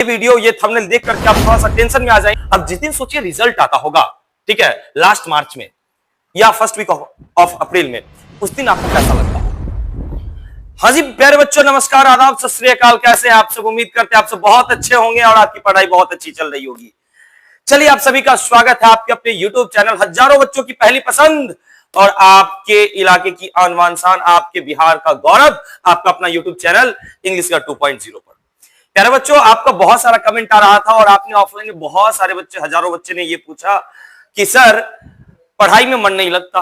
ये वीडियो ये थंबनेल देख करके आप थोड़ा सा टेंशन में आ जाएंगे। अब जिस दिन सोचिए रिजल्ट आता होगा, ठीक है, लास्ट मार्च में या फर्स्ट वीक ऑफ अप्रैल में, उस दिन आपको कैसा लगता होगा? हाँ जी प्यारे बच्चों, नमस्कार, आदाब, सत श्री अकाल। कैसे हैं आप सब? उम्मीद करते हैं आप सब बहुत अच्छे होंगे और आपकी पढ़ाई बहुत अच्छी चल रही होगी। चलिए, आप सभी का स्वागत है आपके अपने YouTube चैनल हजारों बच्चों की पहली पसंद और आपके इलाके की आन बान शान, आपके बिहार का गौरव, आपका अपना YouTube चैनल इंग्लिश का 2.0 पर। प्यारे बच्चों, आपका बहुत सारा कमेंट आ रहा था और आपने ऑफलाइन में बहुत सारे बच्चे, हजारों बच्चे ने ये पूछा कि सर पढ़ाई में मन नहीं लगता।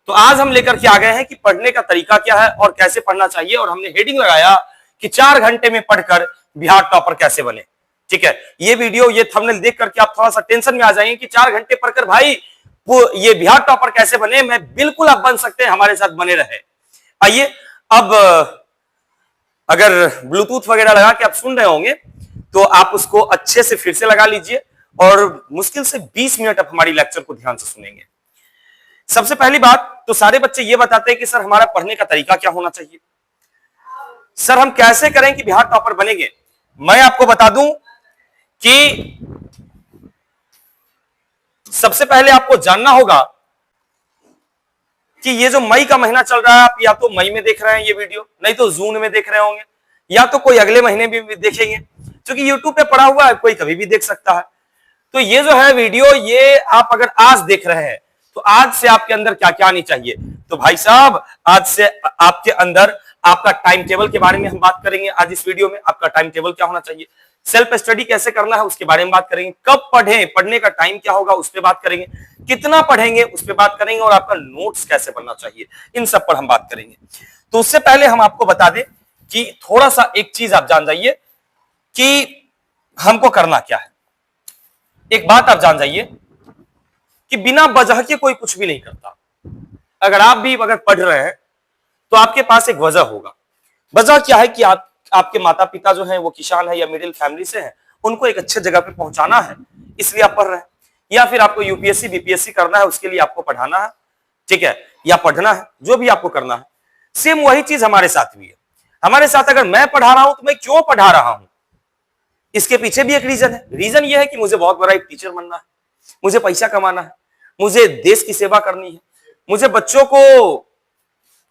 तो आज हम लेकर के आ गए हैं कि पढ़ने का तरीका क्या है और कैसे पढ़ना चाहिए, और हमने हेडिंग लगाया कि 4 घंटे में पढ़कर बिहार टॉपर कैसे बने। ठीक है, ये वीडियो ये थंबनेल देख करके आप थोड़ा सा टेंशन में आ जाएंगे कि 4 घंटे पढ़कर भाई वो ये बिहार टॉपर कैसे बने। मैं बिल्कुल आप बन सकते हैं, हमारे साथ बने रहे। आइए, अब अगर ब्लूटूथ वगैरह लगा के आप सुन रहे होंगे तो आप उसको अच्छे से फिर से लगा लीजिए और मुश्किल से 20 मिनट आप हमारी लेक्चर को ध्यान से सुनेंगे। सबसे पहली बात तो सारे बच्चे ये बताते हैं कि सर हमारा पढ़ने का तरीका क्या होना चाहिए, सर हम कैसे करें कि बिहार टॉपर बनेंगे। मैं आपको बता दूं कि सबसे पहले आपको जानना होगा कि ये जो मई का महीना चल रहा है, आप या तो मई में देख रहे हैं ये वीडियो, नहीं तो जून में देख रहे होंगे, या तो कोई अगले महीने भी देखेंगे, क्योंकि यूट्यूब पे पड़ा हुआ है, कोई कभी भी देख सकता है। तो ये जो है वीडियो, ये आप अगर आज देख रहे हैं तो आज से आपके अंदर क्या क्या आनी चाहिए। तो भाई साहब, आज से आपके अंदर आपका टाइम टेबल के बारे में हम बात करेंगे। आज इस वीडियो में आपका टाइम टेबल क्या होना चाहिए, सेल्फ स्टडी कैसे करना है उसके बारे में बात करेंगे, कब पढ़ें, पढ़ने का टाइम क्या होगा उस पर बात करेंगे, कितना पढ़ेंगे उस पर बात करेंगे, और आपका नोट्स कैसे बनना चाहिए, इन सब पर हम बात करेंगे। तो उससे पहले हम आपको बता दें कि थोड़ा सा एक चीज आप जान जाइए कि हमको करना क्या है। एक बात आप जान जाइए कि बिना वजह के कोई कुछ भी नहीं करता। अगर आप भी अगर पढ़ रहे हैं तो आपके पास एक वजह होगा। वजह क्या है कि आपके माता पिता जो हैं वो किसान है या मिडिल फैमिली से हैं, उनको एक अच्छे जगह पे पहुंचाना है, इसलिए आप पढ़ रहे हैं, या फिर आपको यूपीएससी बीपीएससी करना है, उसके लिए आपको पढ़ाना है, ठीक है, या पढ़ना है, जो भी आपको करना है। सेम वही चीज हमारे साथ भी है। हमारे साथ अगर मैं पढ़ा रहा हूं तो मैं क्यों पढ़ा रहा हूं, इसके पीछे भी एक रीजन है। रीजन ये है कि मुझे बहुत बड़ा एक टीचर बनना है, मुझे पैसा कमाना है, मुझे देश की सेवा करनी है, मुझे बच्चों को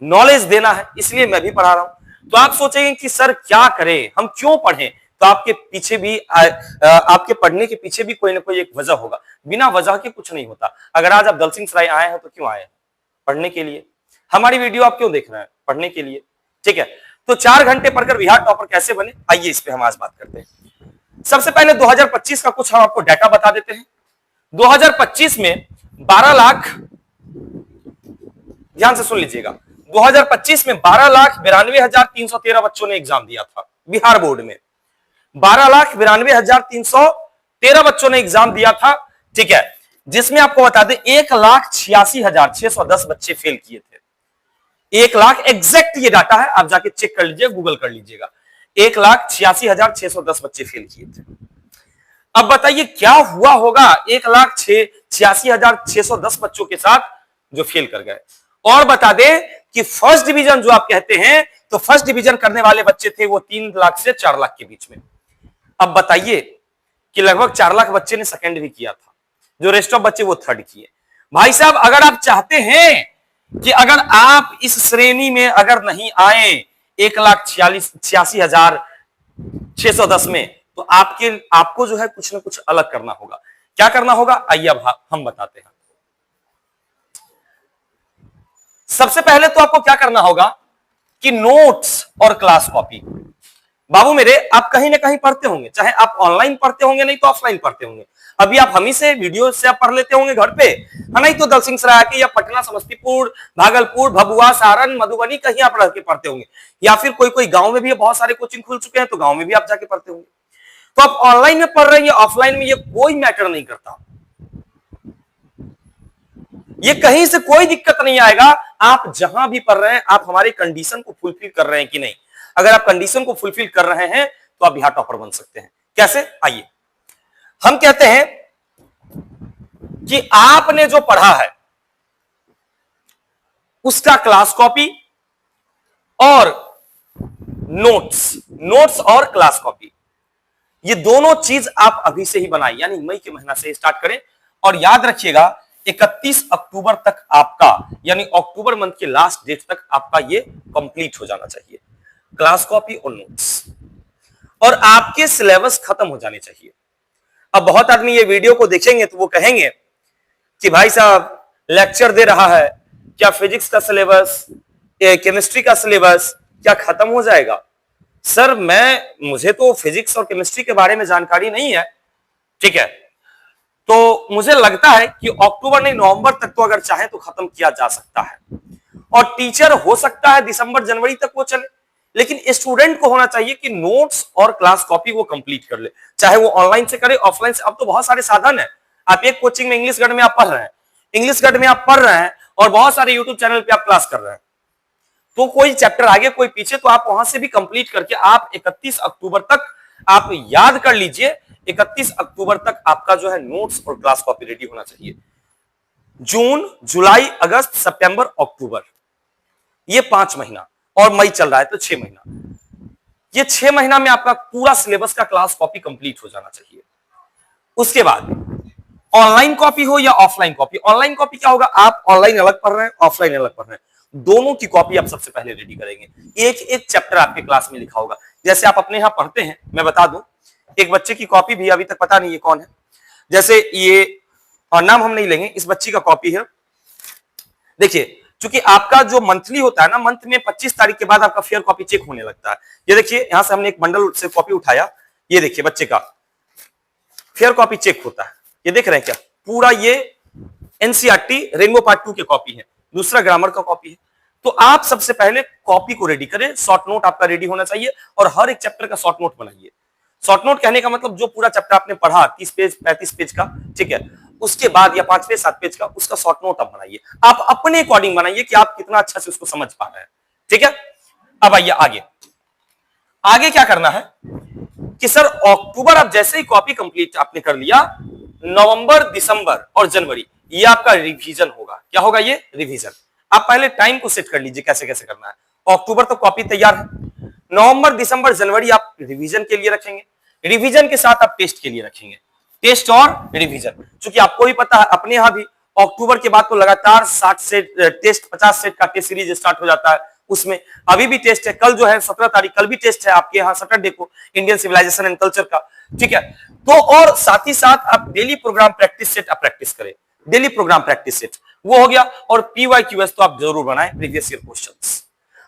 नॉलेज देना है, इसलिए मैं भी पढ़ा रहा हूं। तो आप सोचेंगे कि सर क्या करें, हम क्यों पढ़ें, तो आपके पीछे भी आपके पढ़ने के पीछे भी कोई ना कोई एक वजह होगा। बिना वजह के कुछ नहीं होता। अगर आज आप दलसिंहसराय आए हैं तो क्यों आए हैं? पढ़ने के लिए। हमारी वीडियो आप क्यों देख रहे हैं? पढ़ने के लिए, ठीक है। तो 4 घंटे पढ़कर बिहार टॉपर कैसे बने, आइए इस पे हम आज बात करते हैं। सबसे पहले 2025 का कुछ हम आपको डाटा बता देते हैं। 2025 में 12 लाख, ध्यान से सुन लीजिएगा, 2025 में 12,92,313 बच्चों ने एग्जाम दिया था बिहार बोर्ड में। 12,92,313 बच्चों ने एग्जाम दिया था, ठीक है, जिसमें आपको बता दें 1,86,610 बच्चे फेल किए थे। 1 लाख एग्जैक्ट ये डाटा है, आप जाके चेक कर लीजिए, गूगल कर लीजिएगा। 1,86,610 बच्चे फेल किए थे। अब बताइए क्या हुआ होगा 1,86,610 बच्चों के साथ जो फेल कर गए। और बता दें कि फर्स्ट डिवीजन जो आप कहते हैं, तो फर्स्ट डिवीजन करने वाले बच्चे थे वो 3 लाख से 4 लाख के बीच में। अब बताइए कि लगभग 4 लाख बच्चे ने सेकंड भी किया था, जो रेस्ट ऑफ बच्चे वो थर्ड किए। भाई साहब, अगर आप चाहते हैं कि अगर आप इस श्रेणी में अगर नहीं आए 1,86,610 में, तो आपको जो है कुछ ना कुछ अलग करना होगा। क्या करना होगा, आइए अब हम बताते हैं। सबसे पहले तो आपको क्या करना होगा कि नोट्स और क्लास कॉपी। बाबू मेरे, आप कहीं ना कहीं पढ़ते होंगे, चाहे आप ऑनलाइन पढ़ते होंगे नहीं तो ऑफलाइन पढ़ते होंगे। अभी आप हम ही से वीडियो से आप पढ़ लेते होंगे घर पे, है नहीं तो दलसिंहसराय के या पटना, समस्तीपुर, भागलपुर, भभुआ, सारण, मधुबनी कहीं आप रह के पढ़ते होंगे, या फिर कोई गांव में भी बहुत सारे कोचिंग खुल चुके हैं तो गांव में भी आप जाके पढ़ते होंगे। तो आप ऑनलाइन में पढ़ रहे हैं या ऑफलाइन में, ये कोई मैटर नहीं करता, ये कहीं से कोई दिक्कत नहीं आएगा। आप जहां भी पढ़ रहे हैं, आप हमारे कंडीशन को फुलफिल कर रहे हैं कि नहीं। अगर आप कंडीशन को फुलफिल कर रहे हैं तो आप बिहार टॉपर बन सकते हैं। कैसे, आइए हम कहते हैं कि आपने जो पढ़ा है उसका क्लास कॉपी और नोट्स और क्लास कॉपी ये दोनों चीज आप अभी से ही बनाए, यानी मई के महीना से स्टार्ट करें। और याद रखिएगा 31 अक्टूबर तक आपका, यानी अक्टूबर मंथ के लास्ट डेट तक आपका ये कंप्लीट हो जाना चाहिए, क्लास कॉपी और नोट्स, और आपके सिलेबस खत्म हो जाने चाहिए। अब बहुत आदमी ये वीडियो को देखेंगे तो वो कहेंगे कि भाई साहब लेक्चर दे रहा है, क्या फिजिक्स का सिलेबस, केमिस्ट्री का सिलेबस क्या खत्म हो जाएगा? सर मुझे तो फिजिक्स और केमिस्ट्री के बारे में जानकारी नहीं है, ठीक है, तो मुझे लगता है कि अक्टूबर नहीं नवंबर तक तो अगर चाहे तो खत्म किया जा सकता है, और टीचर हो सकता है दिसंबर जनवरी तक वो चले, लेकिन स्टूडेंट को होना चाहिए कि नोट्स और क्लास कॉपी वो कंप्लीट कर ले, चाहे वो ऑनलाइन से करे ऑफलाइन से। अब तो बहुत सारे साधन है, आप एक कोचिंग में इंग्लिश गढ़ में आप पढ़ रहे हैं, इंग्लिश गढ़ में आप पढ़ रहे हैं और बहुत सारे यूट्यूब चैनल पे आप क्लास कर रहे हैं, तो कोई चैप्टर आगे कोई पीछे, तो आप वहां से भी कंप्लीट करके आप 31 अक्टूबर तक आप याद कर लीजिए, 31 अक्टूबर तक आपका जो है नोट्स और क्लास कॉपी रेडी होना चाहिए। जून, जुलाई, अगस्त, सितंबर, अक्टूबर, ये 5 महीना, और मई चल रहा है तो 6 महीना, ये 6 महीना में आपका पूरा सिलेबस का क्लास कॉपी कंप्लीट हो जाना चाहिए। उसके बाद ऑनलाइन कॉपी हो या ऑफलाइन कॉपी, ऑनलाइन कॉपी क्या होगा, आप ऑनलाइन अलग पढ़ रहे हैं, ऑफलाइन अलग पढ़ रहे हैं, दोनों की कॉपी आप सबसे पहले रेडी करेंगे। एक एक चैप्टर आपके क्लास में लिखा होगा, जैसे आप अपने यहां पढ़ते हैं, मैं बता दूं, एक बच्चे की कॉपी भी अभी तक पता नहीं है कौन है, जैसे ये, और नाम हम नहीं लेंगे, इस बच्ची का कॉपी है। देखिए, क्योंकि आपका जो मंथली होता है ना, मंथ में 25 तारीख के बाद आपका फेयर कॉपी चेक होने लगता है। ये देखिए, यहां से हमने एक बंडल से कॉपी उठाया, ये देखिए बच्चे का फेयर कॉपी चेक होता है, ये देख रहे हैं क्या, पूरा ये एनसीईआरटी रेनबो पार्ट 2 की कॉपी है, दूसरा ग्रामर का कॉपी है। तो आप सबसे पहले कॉपी को रेडी करें, शॉर्ट नोट आपका रेडी होना चाहिए, और हर एक चैप्टर का शॉर्ट नोट बनाइए। शॉर्ट नोट कहने का मतलब जो पूरा चैप्टर आपने पढ़ा 30 पेज 35 पेज का, ठीक है, उसके बाद या 5 पेज 7 पेज का उसका शॉर्ट नोट आप बनाइए, आप अपने अकॉर्डिंग बनाइए कि आप कितना अच्छा से उसको समझ पा रहे हैं, ठीक है। अब आइए आगे, आगे क्या करना है कि सर अक्टूबर आप जैसे ही कॉपी कंप्लीट आपने कर लिया, नवंबर, दिसंबर और जनवरी ये आपका रिवीजन होगा। क्या होगा ये? रिवीजन। आप पहले टाइम को सेट कर लीजिए कैसे कैसे करना है। अक्टूबर तक कॉपी तैयार है, नवंबर, दिसंबर, जनवरी आप रिवीजन के लिए रखेंगे, रिवीजन के साथ आप टेस्ट के लिए रखेंगे, टेस्ट और रिवीजन। क्योंकि आपको भी पता है अपने यहां भी अक्टूबर के बाद तो लगातार 60 सेट टेस्ट, 50 सेट का टेस्ट सीरीज स्टार्ट हो जाता है, उसमें अभी भी टेस्ट है, कल जो है 17 तारीख, कल भी टेस्ट है आपके यहाँ सैटरडे को, इंडियन सिविलाइजेशन एंड कल्चर का, ठीक है। तो और साथ ही साथ आप डेली प्रोग्राम प्रैक्टिस सेट आप प्रैक्टिस करें, डेली प्रोग्राम प्रैक्टिस सेट वो हो गया। और पीवाईक्यूएस तो आप जरूर बनाएं, प्रीवियस ईयर क्वेश्चंस,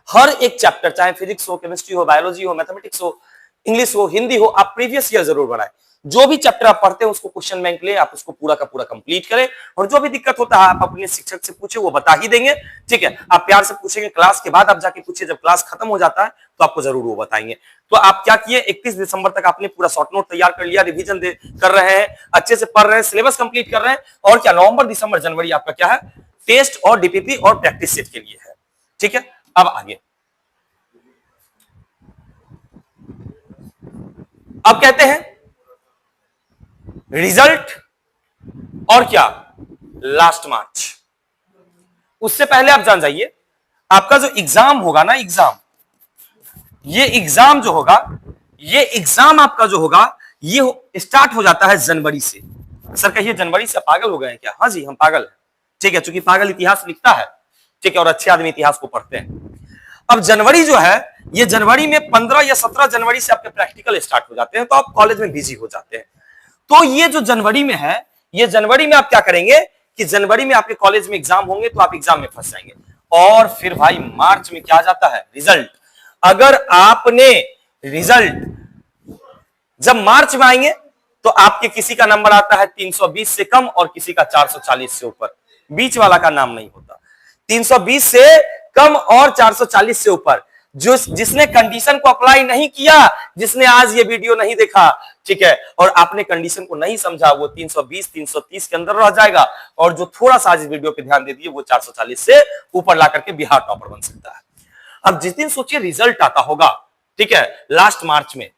हर एक चैप्टर, चाहे फिजिक्स हो, केमिस्ट्री हो, बायोलॉजी हो, मैथमेटिक्स हो, इंग्लिश हो, हिंदी हो, आप प्रीवियस ईयर जरूर बनाएं। जो भी चैप्टर आप पढ़ते हैं उसको क्वेश्चन बैंक ले, आप उसको पूरा का पूरा कंप्लीट करें, और जो भी दिक्कत होता है आप अपने शिक्षक से पूछे, वो बता ही देंगे, ठीक है। आप प्यार से पूछेंगे, क्लास के बाद आप जाके पूछिए, जब क्लास खत्म हो जाता है तो आपको जरूर वो बताएंगे। तो आप क्या किए, 31 दिसंबर तक आपने पूरा शॉर्ट नोट तैयार कर लिया, रिवीजन कर रहे हैं, अच्छे से पढ़ रहे हैं, सिलेबस कंप्लीट कर रहे हैं, और क्या नवंबर, दिसंबर, जनवरी आपका क्या है, टेस्ट और डीपीपी और प्रैक्टिस सेट के लिए है, ठीक है। अब आगे, अब कहते हैं रिजल्ट और क्या, लास्ट मार्च। उससे पहले आप जान जाइए, आपका जो एग्जाम होगा ना, एग्जाम, ये एग्जाम जो होगा, ये एग्जाम आपका जो होगा, ये स्टार्ट हो जाता है जनवरी से। सर कहिए जनवरी से पागल हो गए हैं क्या? हाँ जी, हम पागल हैं, ठीक है, क्योंकि पागल इतिहास लिखता है, ठीक है, और अच्छे आदमी इतिहास को पढ़ते हैं। अब जनवरी जो है, ये जनवरी में 15 या 17 जनवरी से आपके प्रैक्टिकल स्टार्ट हो जाते हैं, तो आप कॉलेज में बिजी हो जाते हैं। तो ये जो जनवरी में है, ये जनवरी में आप क्या करेंगे कि जनवरी में आपके कॉलेज में एग्जाम होंगे, तो आप एग्जाम में फंस जाएंगे। और फिर भाई मार्च में क्या आ जाता है, रिजल्ट। अगर आपने रिजल्ट जब मार्च में आएंगे, तो आपके किसी का नंबर आता है 320 से कम और किसी का 440 से ऊपर, बीच वाला का नाम नहीं होता। 320 से कम और 440 से ऊपर, जिसने कंडीशन को अप्लाई नहीं किया, जिसने आज ये वीडियो नहीं देखा, ठीक है, और आपने कंडीशन को नहीं समझा, वो 320 330 के अंदर रह जाएगा, और जो थोड़ा सा आज इस वीडियो पे ध्यान दे दिए, वो 440 से ऊपर ला करके बिहार टॉपर बन सकता है। अब जिस दिन सोचिए रिजल्ट आता होगा, ठीक है, लास्ट मार्च में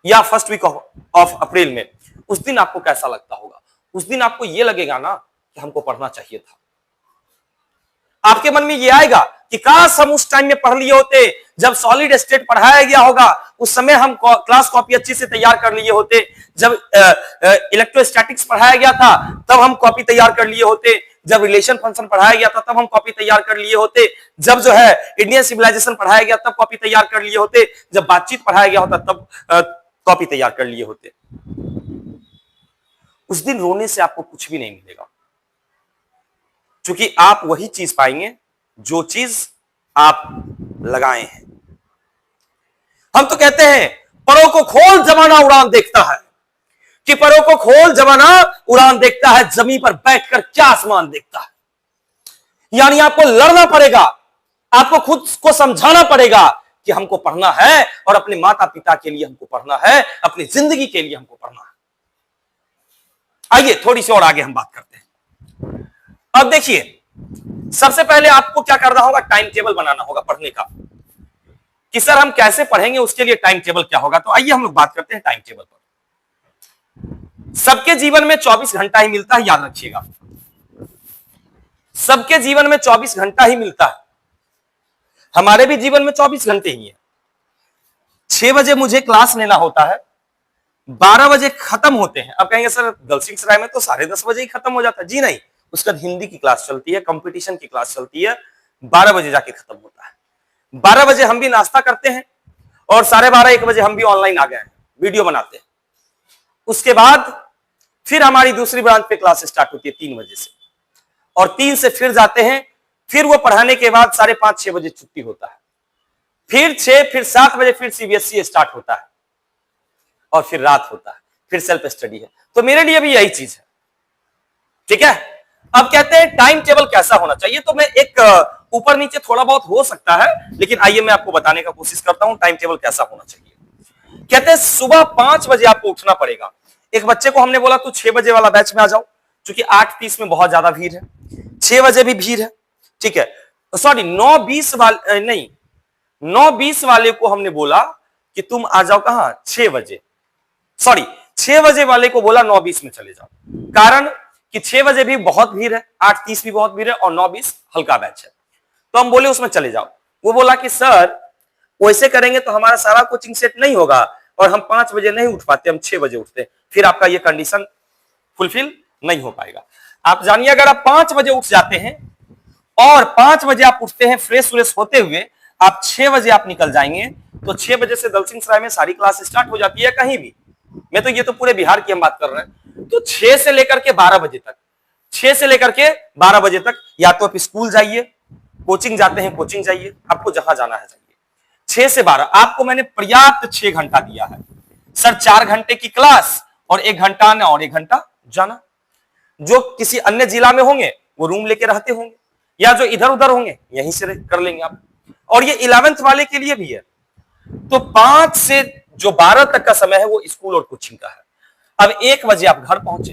या फर्स्ट वीक ऑफ अप्रैल में, उस दिन आपको कैसा लगता होगा? उस दिन आपको यह लगेगा ना कि हमको पढ़ना चाहिए था। आपके मन में यह आएगा कि काश हम उस टाइम में पढ़ लिए होते जब सॉलिड स्टेट पढ़ाया गया होगा, उस समय हम क्लास कॉपी अच्छी से तैयार कर लिए होते। जब इलेक्ट्रोस्टैटिक्स पढ़ाया गया था तब हम कॉपी तैयार कर लिए होते। जब रिलेशन फंक्शन पढ़ाया गया था तब हम कॉपी तैयार कर लिए होते। जब जो है इंडियन सिविलाइजेशन पढ़ाया गया तब कॉपी तैयार कर लिए होते। जब बातचीत पढ़ाया गया होता तब कॉपी तैयार कर लिए होते। उस दिन रोने से आपको कुछ भी नहीं मिलेगा, क्योंकि आप वही चीज पाएंगे जो चीज आप लगाए हैं। हम तो कहते हैं परों को खोल जमाना उड़ान देखता है, कि परों को खोल जमाना उड़ान देखता है, जमीन पर बैठकर क्या आसमान देखता है। यानी आपको लड़ना पड़ेगा, आपको खुद को समझाना पड़ेगा कि हमको पढ़ना है और अपने माता पिता के लिए हमको पढ़ना है, अपनी जिंदगी के लिए हमको पढ़ना है। आइए थोड़ी सी और आगे हम बात करते हैं। अब देखिए, सबसे पहले आपको क्या करना होगा, टाइम टेबल बनाना होगा पढ़ने का, कि सर हम कैसे पढ़ेंगे, उसके लिए टाइम टेबल क्या होगा। तो आइए हम लोग बात करते हैं टाइम टेबल पर। सबके जीवन में 24 घंटा ही मिलता है, याद रखिएगा, सबके जीवन में 24 घंटा ही मिलता है। हमारे भी जीवन में 24 घंटे ही है। 6 बजे मुझे क्लास लेना होता है, 12 बजे खत्म होते हैं। अब कहेंगे सर दलसिंहसराय में तो 10:30 बजे ही खत्म हो जाता है। जी नहीं, उसका हिंदी की क्लास चलती है, कंपटीशन की क्लास चलती है, 12 बजे जाके खत्म होता है। 12 बजे हम भी नाश्ता करते हैं और 12:30 1 बजे हम भी ऑनलाइन आ गए हैं, वीडियो बनाते हैं। उसके बाद फिर हमारी दूसरी ब्रांच पे क्लास स्टार्ट होती है 3 बजे से, और 3 से फिर जाते हैं। फिर वो पढ़ाने के बाद 5:30 6 बजे छुट्टी होता है। फिर 6 फिर 7 बजे फिर सीबीएसई स्टार्ट होता है, और फिर रात होता है, फिर सेल्फ स्टडी है। तो मेरे लिए भी यही चीज है, ठीक है। अब कहते हैं टाइम टेबल कैसा होना चाहिए, तो मैं एक ऊपर नीचे थोड़ा बहुत हो सकता है, लेकिन आइए मैं आपको बताने का कोशिश करता हूं टाइम टेबल कैसा होना चाहिए। कहते हैं सुबह 5 बजे आपको उठना पड़ेगा। एक बच्चे को हमने बोला तू 6 बजे वाला बैच में आ जाओ, क्योंकि 8:30 में बहुत ज्यादा भीड़ है, 6 बजे भी भीड़ है, ठीक है। सॉरी 9:20 वाले नहीं, 9:20 वाले को हमने बोला कि तुम आ जाओ कहां, 6 बजे। सॉरी 6 बजे वाले को बोला 9:20 में चले जाओ, कारण कि 6 बजे भी बहुत भीड़ है, 8:30 भी बहुत भीड़ है, और 9:20 हल्का बैच है। तो हम बोले उसमें चले जाओ। वो बोला कि सर वैसे करेंगे तो हमारा सारा कोचिंग सेट नहीं होगा, और हम 5 बजे नहीं उठ पाते, हम 6 बजे उठते, फिर आपका ये कंडीशन फुलफिल नहीं हो पाएगा। आप जानिए अगर आप 5 बजे उठ जाते हैं और 5 बजे आप उठते हैं फ्रेश व्रेश होते हुए, आप 6 बजे आप निकल जाएंगे, तो 6 बजे से दलसिंहसराय में सारी क्लास स्टार्ट हो जाती है, कहीं भी। मैं तो ये तो पूरे बिहार की हम बात कर रहे हैं। तो 6 से लेकर के 12 बजे तक, 6 से लेकर के 12 बजे तक या तो आप स्कूल जाइए, कोचिंग जाते हैं कोचिंग जाइए, आपको जहां जाना है जाइए। 6 से 12 आपको मैंने पर्याप्त 6 घंटा दिया है। सर 4 घंटे की क्लास और 1 घंटा आना और 1 घंटा जाना। जो किसी अन्य जिला में होंगे वो रूम लेके रहते होंगे, या जो इधर उधर होंगे यहीं से कर लेंगे आप। और ये 11th वाले के लिए भी है। तो 5 से जो 12 तक का समय है वो स्कूल और कोचिंग का है। अब 1 बजे आप घर पहुंचे,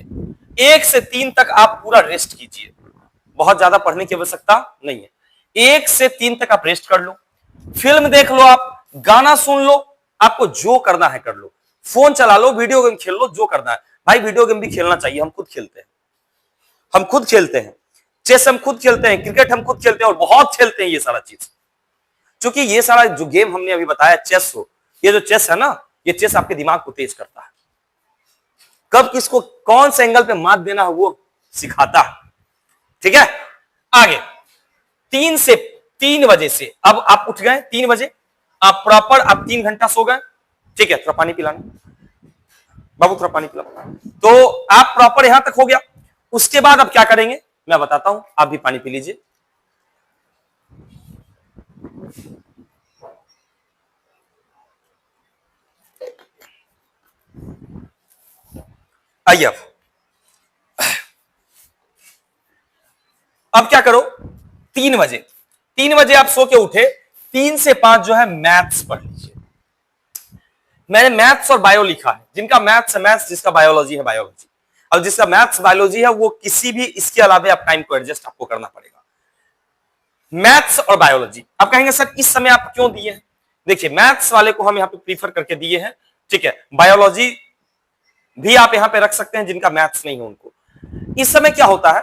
1 से 3 तक आप पूरा रेस्ट कीजिए, बहुत ज्यादा पढ़ने की आवश्यकता नहीं है। 1 से 3 तक आप रेस्ट कर लो, फिल्म देख लो, आप गाना सुन लो, आपको जो करना है कर लो, फोन चला लो, वीडियो गेम खेल लो, जो करना है। भाई वीडियो गेम भी खेलना चाहिए, हम खुद खेलते हैं, हम खुद खेलते हैं, चेस हम खुद खेलते हैं, क्रिकेट हम खुद खेलते हैं, और बहुत खेलते हैं ये सारा चीज। क्योंकि ये सारा जो गेम हमने अभी बताया चेस हो, ये जो चेस है ना, ये चेस आपके दिमाग को तेज करता है, कब किसको कौन से एंगल पे मात देना है वो सिखाता है, ठीक है। आगे 3 बजे से अब आप उठ गए 3 बजे, आप प्रॉपर आप 3 घंटा सो गए, ठीक है। थोड़ा पानी पिलाना बाबू, थोड़ा पानी पिला। तो आप प्रॉपर यहां तक हो गया। उसके बाद अब क्या करेंगे मैं बताता हूं, आप भी पानी पी लीजिए। आइए अब क्या करो, 3 बजे आप सो के उठे, 3 से 5 जो है मैथ्स पढ़ लीजिए। मैंने मैथ्स और बायो लिखा है, जिनका मैथ्स है मैथ्स, जिसका बायोलॉजी है बायोलॉजी। अब जिसका मैथ्स बायोलॉजी है वो किसी भी इसके अलावा आप टाइम को एडजस्ट आपको करना पड़ेगा। मैथ्स और बायोलॉजी। अब कहेंगे सर इस समय आप क्यों दिए हैं, देखिए मैथ्स वाले को हम यहाँ पे प्रीफर करके दिए हैं, ठीक है। बायोलॉजी भी आप यहां पे रख सकते हैं जिनका मैथ्स नहीं है उनको। इस समय क्या होता है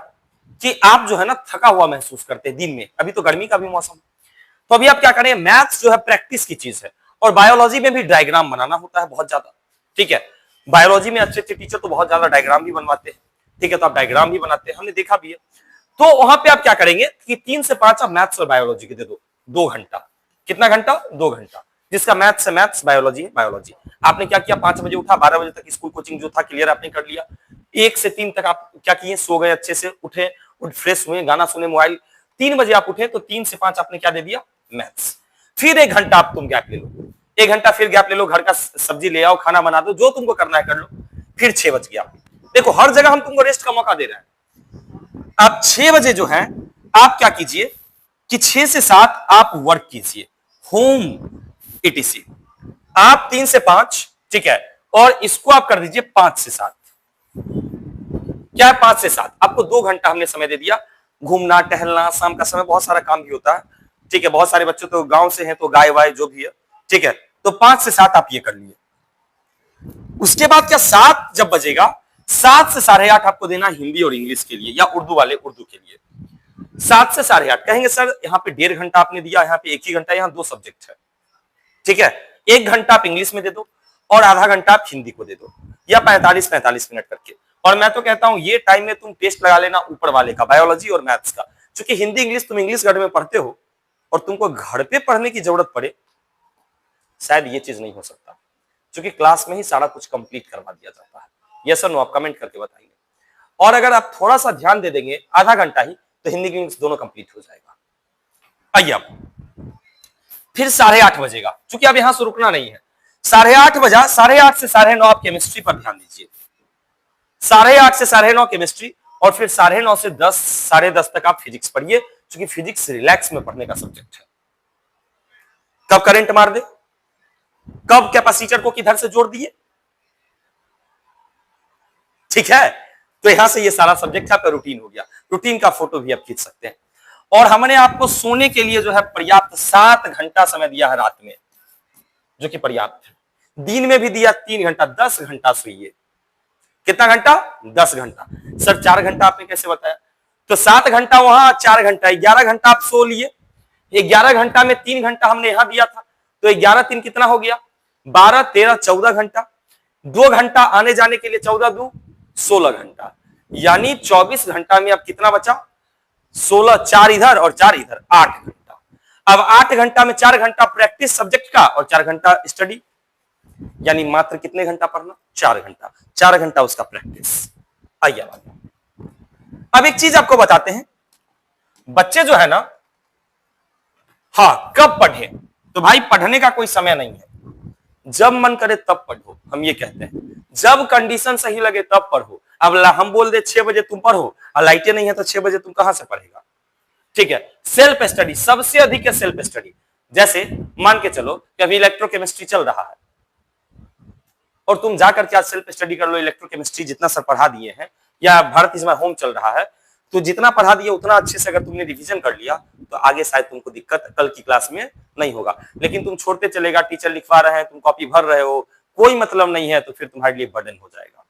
कि आप जो है ना थका हुआ महसूस करते हैं दिन में, अभी तो गर्मी का भी मौसम, तो अभी आप क्या करें, मैथ्स जो है प्रैक्टिस की चीज है, और बायोलॉजी में भी डायग्राम बनाना होता है बहुत ज्यादा। ठीक है, बायोलॉजी में अच्छे अच्छे टीचर तो बहुत ज्यादा डायग्राम भी बनवाते हैं। ठीक है, तो आप डायग्राम भी बनाते हैं, हमने देखा भी है। तो वहां पे आप क्या करेंगे कि 3 से 5 आप मैथ्स और बायोलॉजी के दे दो, 2 घंटा। कितना घंटा? 2 घंटा। जिसका मैथ्स से मैथ्स, बायोलॉजी है बायोलॉजी। आपने क्या किया, 5 बजे उठा, 12 बजे तक स्कूल कोचिंग जो था क्लियर आपने कर लिया। 1 से 3 तक आप क्या किए, सो गए, अच्छे से उठे, फ्रेश हुए, गाना सुने, मोबाइल। 3 बजे आप उठे तो 3 से 5 आपने क्या दे दिया, मैथ्स। फिर 1 घंटा आप तुम गैप ले लो, 1 घंटा फिर गैप ले लो, घर का सब्जी ले आओ, खाना बना दो, जो तुमको करना है कर लो। फिर 6 बज गया। देखो हर जगह हम तुमको रेस्ट का मौका दे रहे हैं। आप 6 बजे जो है आप क्या कीजिए कि 6 से 7 आप वर्क कीजिए, होम ईटीसी। आप 3 से 5, ठीक है, और इसको आप कर दीजिए 5 से 7। क्या है 5 से 7? आपको 2 घंटा हमने समय दे दिया। घूमना टहलना, शाम का समय बहुत सारा काम भी होता है। ठीक है, बहुत सारे बच्चे तो गांव से हैं तो गाय वाय जो भी है। ठीक है, तो 5 से 7 आप ये कर लिए। उसके बाद क्या 7 जब बजेगा, 7 से 8:30 आपको देना हिंदी और इंग्लिश के लिए, या उर्दू वाले उर्दू के लिए। 7 से 8:30 कहेंगे सर यहाँ पे 1.5 घंटा आपने दिया, यहाँ पे 1 ही घंटा, यहाँ 2 सब्जेक्ट है। ठीक है, 1 घंटा आप इंग्लिश में दे दो और आधा घंटा आप हिंदी को दे दो, या 45-45 मिनट करके। और मैं तो कहता हूं ये टाइम में तुम टेस्ट लगा लेना ऊपर वाले का, बायोलॉजी और मैथ्स का। क्योंकि हिंदी इंग्लिश तुम इंग्लिश घर में पढ़ते हो और तुमको घर पे पढ़ने की जरूरत पड़े, शायद ये चीज नहीं हो सकता। क्योंकि क्लास में ही सारा कुछ कंप्लीट करवा दिया जाता है। यस और नो आप कमेंट करके बताइए। और अगर आप थोड़ा सा ध्यान दे देंगे, आधा घंटा ही, तो हिंदी इंग्लिश दोनों कंप्लीट हो जाएगा। आइए अब फिर 8:30 बजेगा, क्योंकि अब यहां से रुकना नहीं है। 8:30 बजा, 8:30 से 9:30 आप केमिस्ट्री पर ध्यान दीजिए। 8:30 से 9:30 केमिस्ट्री, और फिर 9:30 से 10, 10:30 तक आप फिजिक्स पढ़िए, क्योंकि फिजिक्स रिलैक्स में पढ़ने का सब्जेक्ट है। कब करंट मार दे, कब कैपेसिटर को किधर से जोड़ दिए, ठीक है। तो यहां से ये सारा सब्जेक्ट आपका रूटीन हो गया। रूटीन का फोटो भी आप खींच सकते हैं। और हमने आपको सोने के लिए जो है पर्याप्त 7 घंटा समय दिया है रात में, जो कि पर्याप्त है। दिन में भी दिया 3 घंटा, 10 घंटा सोइए। कितना घंटा? 10 घंटा। सर 4 घंटा आपने कैसे बताया? तो 7 घंटा वहां, 4 घंटा, 11 घंटा आप सो लिए। 11 घंटा में 3 घंटा हमने यहां दिया था, तो 11 3 कितना हो गया? 12 13 14 घंटा। 2 घंटा आने जाने के लिए, 14 2 16 घंटा, यानी 24 घंटा में अब कितना बचा? 16, 4 इधर और 4 इधर, 8 घंटा। अब 8 घंटा में 4 घंटा प्रैक्टिस सब्जेक्ट का और 4 घंटा स्टडी, यानी मात्र कितने घंटा पढ़ना? 4 घंटा। 4 घंटा उसका प्रैक्टिस। आइए अब एक चीज आपको बताते हैं, बच्चे जो है ना, हाँ कब पढ़े? तो भाई पढ़ने का कोई समय नहीं है, जब मन करे तब पढ़ो। हम ये कहते हैं जब कंडीशन सही लगे तब पढ़ो। अब हम बोल दे 6 बजे तुम पढ़ो और लाइटें नहीं है तो 6 बजे तुम कहां से पढ़ेगा? ठीक है, सेल्फ स्टडी, सबसे अधिक है सेल्फ स्टडी। जैसे मान के चलो कि अभी इलेक्ट्रोकेमिस्ट्री चल रहा है और तुम जाकर के आज सेल्फ स्टडी कर लो। इलेक्ट्रोकेमिस्ट्री जितना सर पढ़ा दिए हैं, या भारत इसमें होम चल रहा है, तो जितना पढ़ा दिए उतना अच्छे से अगर तुमने रिवीजन कर लिया तो आगे शायद तुमको दिक्कत कल की क्लास में नहीं होगा। लेकिन तुम छोड़ते चलेगा, टीचर लिखवा रहे हैं, तुम कॉपी भर रहे हो, कोई मतलब नहीं है, तो फिर तुम्हारे लिए बर्डन हो जाएगा।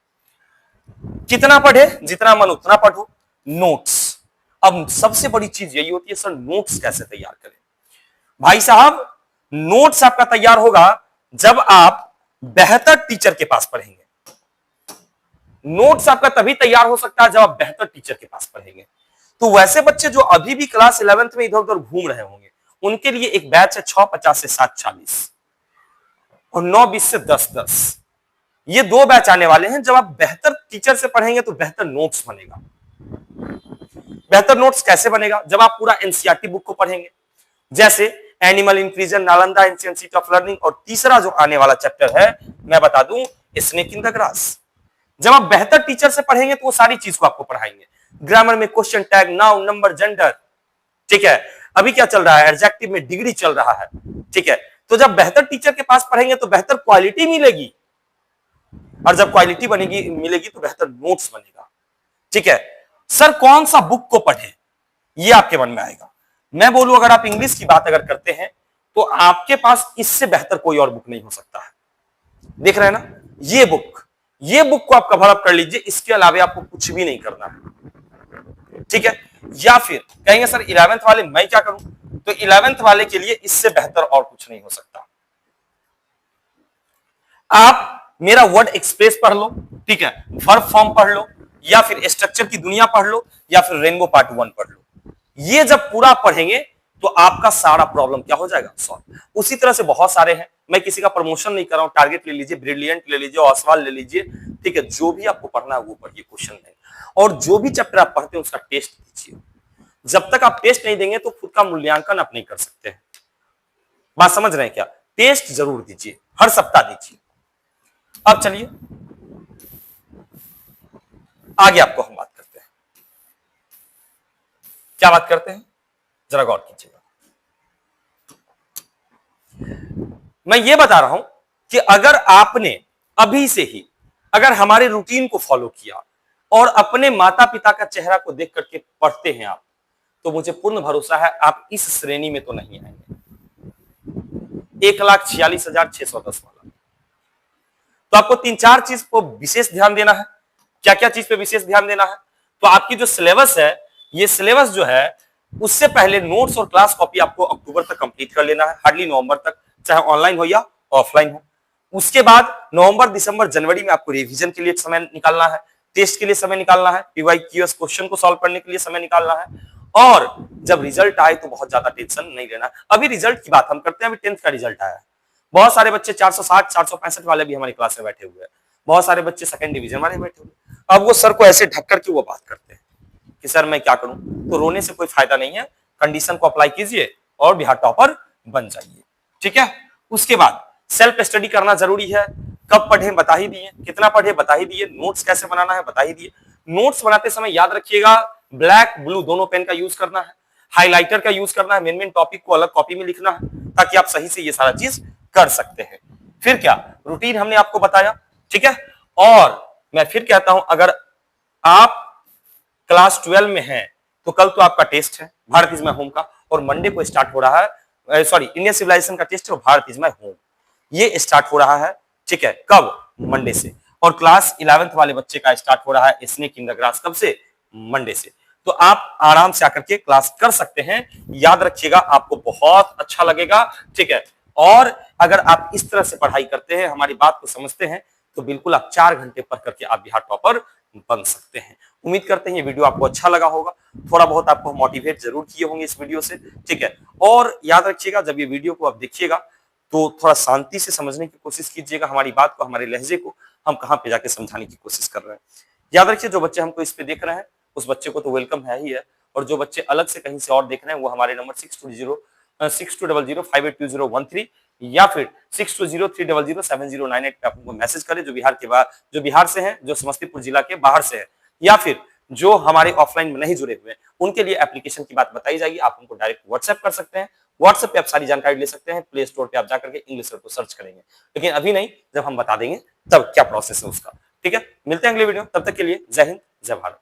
कितना पढ़े? जितना मन उतना पढ़ो। नोट्स, अब सबसे बड़ी चीज यही होती है सर नोट्स कैसे तैयार करें। भाई साहब नोट्स आपका तैयार होगा जब आप बेहतर टीचर के पास पढ़ेंगे। नोट्स आपका तभी तैयार हो सकता है जब आप बेहतर टीचर के पास पढ़ेंगे। तो वैसे बच्चे जो अभी भी क्लास 11th में इधर उधर घूम रहे होंगे, उनके लिए एक बैच है 6:50 से 7:40 और 9:20 से 10:10। ये 2 बैच आने वाले हैं। जब आप बेहतर टीचर से पढ़ेंगे तो बेहतर नोट्स बनेगा। बेहतर नोट्स कैसे बनेगा? जब आप पूरा एनसीईआरटी बुक को पढ़ेंगे, जैसे एनिमल इंक्रीजन, Nalanda ancient city of learning, और तीसरा जो आने वाला चैप्टर है मैं बता दूं, स्नेक इन द ग्रास। जब आप बेहतर टीचर से पढ़ेंगे तो वो सारी चीज को आपको पढ़ाएंगे। ग्रामर में question tag, noun, number, gender, ठीक है। अभी क्या चल रहा है? एडजेक्टिव में डिग्री चल रहा है, ठीक है। तो जब बेहतर टीचर के पास पढ़ेंगे तो बेहतर क्वालिटी मिलेगी, और जब क्वालिटी बनेगी मिलेगी तो बेहतर नोट्स बनेगा, ठीक है। सर कौन सा बुक को पढ़े, ये आपके मन में आएगा। मैं बोलूं अगर आप इंग्लिश की बात अगर करते हैं तो आपके पास इससे बेहतर कोई और बुक नहीं हो सकता है। देख रहे हैं ना, ये बुक को आप कवर अप कर लीजिए, इसके अलावा आपको कुछ भी नहीं करना है, ठीक है। या फिर कहेंगे सर 11th वाले मैं क्या करूं? तो 11th वाले के लिए इससे बेहतर और कुछ नहीं हो सकता। आप मेरा वर्ड एक्सप्रेस पढ़ लो, ठीक है, वर्ब फॉर्म पढ़ लो, या फिर स्ट्रक्चर की दुनिया पढ़ लो, या फिर रेनबो पार्ट 1 पढ़ लो। ये जब पूरा पढ़ेंगे तो आपका सारा प्रॉब्लम क्या हो जाएगा, सॉल्व। उसी तरह से बहुत सारे हैं, मैं किसी का प्रमोशन नहीं कर रहा हूं। टारगेट ले लीजिए, ब्रिलियंट ले लीजिए, ऑसवाल ले लीजिए, ठीक है, जो भी आपको पढ़ना है वो पढ़िए, क्वेश्चन नहीं। और जो भी चैप्टर आप पढ़ते हैं उसका टेस्ट दीजिए। जब तक आप टेस्ट नहीं देंगे तो खुद का मूल्यांकन आप नहीं कर सकते हैं। बात समझ रहे हैं क्या? टेस्ट जरूर दीजिए, हर सप्ताह दीजिए। अब चलिए आगे आपको हम बात करते हैं। क्या बात करते हैं, जरा गौर कीजिएगा। मैं ये बता रहा हूं कि अगर आपने अभी से ही अगर हमारे रूटीन को फॉलो किया और अपने माता पिता का चेहरा को देख करके पढ़ते हैं आप, तो मुझे पूर्ण भरोसा है आप इस श्रेणी में तो नहीं आएंगे। 1,46,610 वाला। तो आपको 3-4 चीज को विशेष ध्यान देना है। क्या क्या चीज पे विशेष ध्यान देना है? तो आपकी जो सिलेबस है, ये सिलेबस जो है उससे पहले नोट्स और क्लास कॉपी आपको अक्टूबर तक कंप्लीट कर लेना है, हार्डली नवंबर तक, चाहे ऑनलाइन हो या ऑफलाइन हो। उसके बाद नवंबर, दिसंबर, जनवरी में आपको रिवीजन के लिए समय निकालना है, टेस्ट के लिए समय निकालना है, पीवाईक्यूएस क्वेश्चन को सॉल्व करने के लिए समय निकालना है। और जब रिजल्ट आए तो बहुत ज्यादा टेंशन नहीं लेना। अभी रिजल्ट की बात हम करते हैं, अभी 10th का रिजल्ट आया है। बहुत सारे बच्चे 460, 465 वाले भी हमारी क्लास में बैठे हुए हैं। बहुत सारे बच्चे सेकंड डिवीजन वाले बैठे हुए। अब वो सर को ऐसे ढक करके वो बात करते हैं कि सर मैं क्या करूं। तो रोने से कोई फायदा नहीं है, कंडीशन को अप्लाई कीजिए और बिहार टॉपर बन जाइए, ठीक है। उसके बाद सेल्फ स्टडी करना जरूरी है। कब पढ़े बता ही दिए, कितना पढ़े बता ही दिए, नोट्स कैसे बनाना है बता ही दिए। नोट्स बनाते समय याद रखिएगा ब्लैक ब्लू दोनों पेन का यूज करना है, हाइलाइटर का यूज करना है, मेन मेन टॉपिक को अलग कॉपी में लिखना है ताकि आप सही से ये सारा चीज कर सकते हैं। फिर क्या, रूटीन हमने आपको बताया, ठीक है। और मैं फिर कहता हूं, अगर आप क्लास 12 में हैं तो कल तो आपका टेस्ट है भारत इज माय होम का, और मंडे को स्टार्ट हो रहा है, सॉरी, इंडियन सिविलाइजेशन का टेस्ट है और भारत इज माय होम ये स्टार्ट हो रहा है, ठीक है। कब? मंडे से। और क्लास 11th वाले बच्चे का स्टार्ट हो रहा है स्नेक इन द ग्रास, कब से? मंडे से। तो आप आराम से आकर के क्लास कर सकते हैं। याद रखिएगा आपको बहुत अच्छा लगेगा, ठीक है। और अगर आप इस तरह से पढ़ाई करते हैं, हमारी बात को समझते हैं, तो बिल्कुल आप 4 घंटे पढ़ करके आप बिहार टॉपर बन सकते हैं। उम्मीद करते हैं ये वीडियो आपको अच्छा लगा होगा, थोड़ा बहुत आपको मोटिवेट जरूर किए होंगे इस वीडियो से, ठीक है। और याद रखिएगा जब ये वीडियो को आप देखिएगा तो थोड़ा शांति से समझने की कोशिश कीजिएगा हमारी बात को, हमारे लहजे को हम कहां पे जाके समझाने की कोशिश कर रहे हैं। याद रखिए जो बच्चे हमको इस पे देख रहे हैं उस बच्चे को तो वेलकम है ही है, और जो बच्चे अलग से कहीं से और देख रहे हैं वो हमारे नंबर 6200582013 या फिर 6203007098 पे आप हमको मैसेज करें। जो बिहार से हैं, जो समस्तीपुर जिला के बाहर से है, या फिर जो हमारे ऑफलाइन में नहीं जुड़े हुए हैं, उनके लिए एप्लीकेशन की बात बताई जाएगी। आप हमको डायरेक्ट व्हाट्सएप कर सकते हैं, व्हाट्सएप पे आप सारी जानकारी ले सकते हैं। प्ले स्टोर पे आप जाकर के इंग्लिश को सर्च करेंगे, लेकिन अभी नहीं, जब हम बता देंगे तब क्या प्रोसेस है उसका, ठीक है। मिलते हैं अगले वीडियो, तब तक के लिए जय हिंद, जय भारत।